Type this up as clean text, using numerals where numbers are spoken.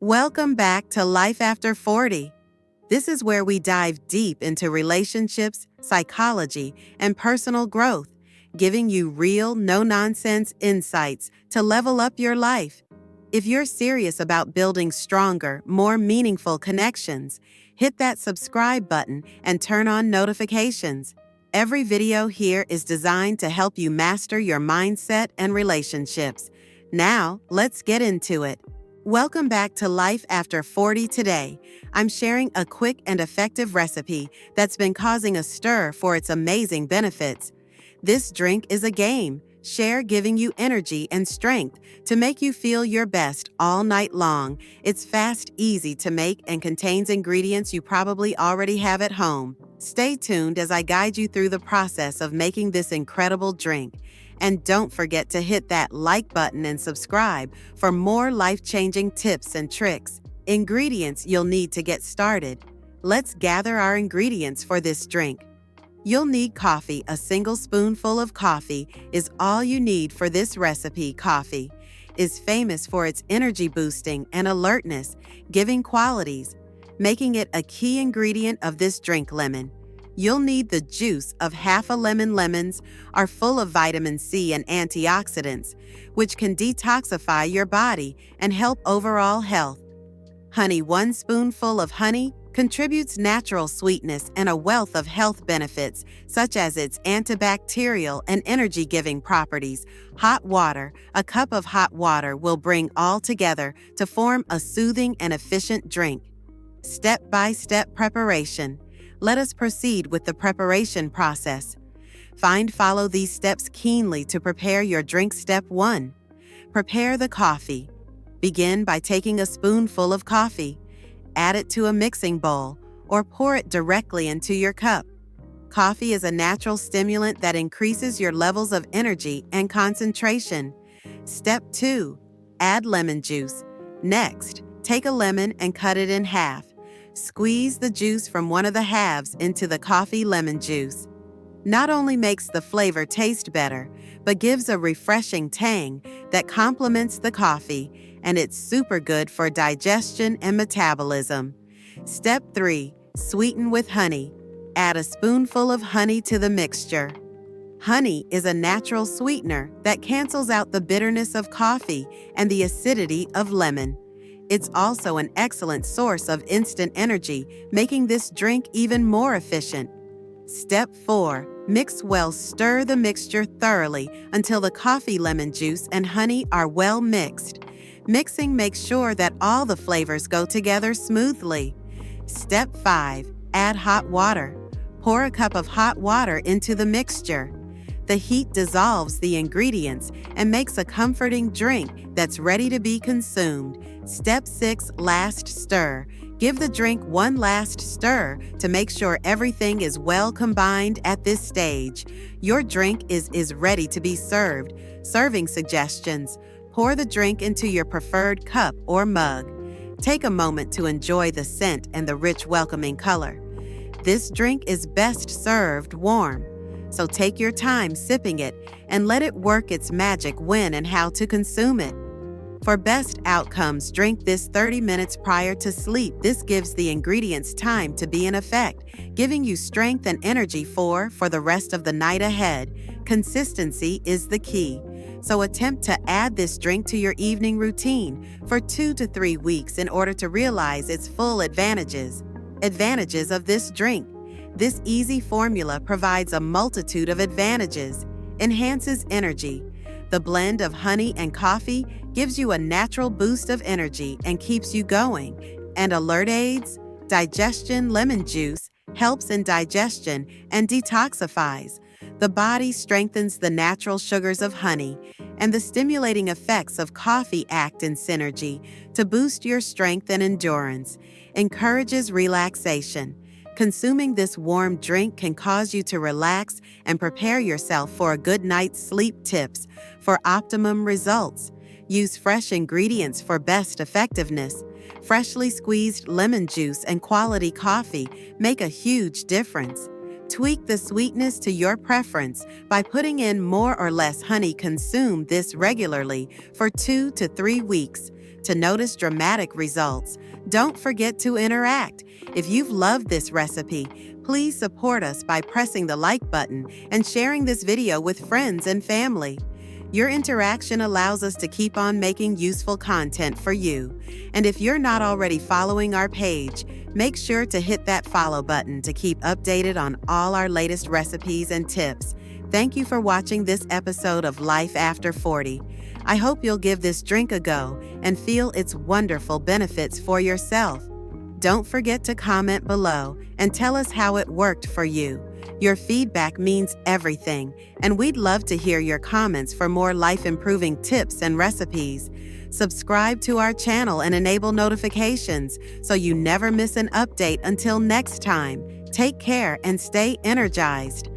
Welcome back to Life After 40. This is where we dive deep into relationships, psychology, and personal growth, giving you real, no-nonsense insights to level up your life. If you're serious about building stronger, more meaningful connections, hit that subscribe button and turn on notifications. Every video here is designed to help you master your mindset and relationships. Now, let's get into it. Welcome back to Life After 40 today. I'm sharing a quick and effective recipe that's been causing a stir for its amazing benefits. This drink is a game, share giving you energy and strength to make you feel your best all night long. It's fast, easy to make, and contains ingredients you probably already have at home. Stay tuned as I guide you through the process of making this incredible drink. And don't forget to hit that like button and subscribe for more life-changing tips and tricks. Ingredients you'll need to get started. Let's gather our ingredients for this drink. You'll need coffee. A single spoonful of coffee is all you need for this recipe. Coffee is famous for its energy-boosting and alertness giving qualities, making it a key ingredient of this drink. Lemon. You'll need the juice of half a lemon. Lemons are full of vitamin C and antioxidants, which can detoxify your body and help overall health. Honey. 1 spoonful of honey contributes natural sweetness and a wealth of health benefits, such as its antibacterial and energy-giving properties. Hot water. A cup of hot water will bring all together to form a soothing and efficient drink. Step-by-step preparation. Let us proceed with the preparation process. Follow these steps keenly to prepare your drink. Step 1. Prepare the coffee. Begin by taking a spoonful of coffee. Add it to a mixing bowl or pour it directly into your cup. Coffee is a natural stimulant that increases your levels of energy and concentration. Step 2. Add lemon juice. Next, take a lemon and cut it in half. Squeeze the juice from one of the halves into the coffee. Lemon juice not only makes the flavor taste better, but gives a refreshing tang that complements the coffee, and it's super good for digestion and metabolism. Step 3. Sweeten with honey. Add a spoonful of honey to the mixture. Honey is a natural sweetener that cancels out the bitterness of coffee and the acidity of lemon. It's also an excellent source of instant energy, making this drink even more efficient. Step 4. Mix well. Stir the mixture thoroughly until the coffee, lemon juice, and honey are well mixed. Mixing makes sure that all the flavors go together smoothly. Step 5. Add hot water. Pour a cup of hot water into the mixture. The heat dissolves the ingredients and makes a comforting drink that's ready to be consumed. Step 6. Last stir. Give the drink one last stir to make sure everything is well combined. At this stage, your drink is ready to be served. Serving suggestions. Pour the drink into your preferred cup or mug. Take a moment to enjoy the scent and the rich, welcoming color. This drink is best served warm, so take your time sipping it and let it work its magic. When and how to consume it. For best outcomes, drink this 30 minutes prior to sleep. This gives the ingredients time to be in effect, giving you strength and energy for the rest of the night ahead. Consistency is the key, so attempt to add this drink to your evening routine for 2 to 3 weeks in order to realize its full advantages. Advantages of this drink. This easy formula provides a multitude of advantages. Enhances energy. The blend of honey and coffee gives you a natural boost of energy and keeps you going. And alert aids. Digestion. Lemon juice helps in digestion and detoxifies. The body strengthens the natural sugars of honey, and the stimulating effects of coffee act in synergy to boost your strength and endurance. Encourages relaxation. Consuming this warm drink can cause you to relax and prepare yourself for a good night's sleep. Tips for optimum results. Use fresh ingredients for best effectiveness. Freshly squeezed lemon juice and quality coffee make a huge difference. Tweak the sweetness to your preference by putting in more or less honey. Consume this regularly for 2 to 3 weeks. to notice dramatic results. Don't forget to interact. If you've loved this recipe, please support us by pressing the like button and sharing this video with friends and family. Your interaction allows us to keep on making useful content for you. And if you're not already following our page, make sure to hit that follow button to keep updated on all our latest recipes and tips. Thank you for watching this episode of Life After 40. I hope you'll give this drink a go and feel its wonderful benefits for yourself. Don't forget to comment below and tell us how it worked for you. Your feedback means everything, and we'd love to hear your comments for more life-improving tips and recipes. Subscribe to our channel and enable notifications so you never miss an update. Until next time, take care and stay energized.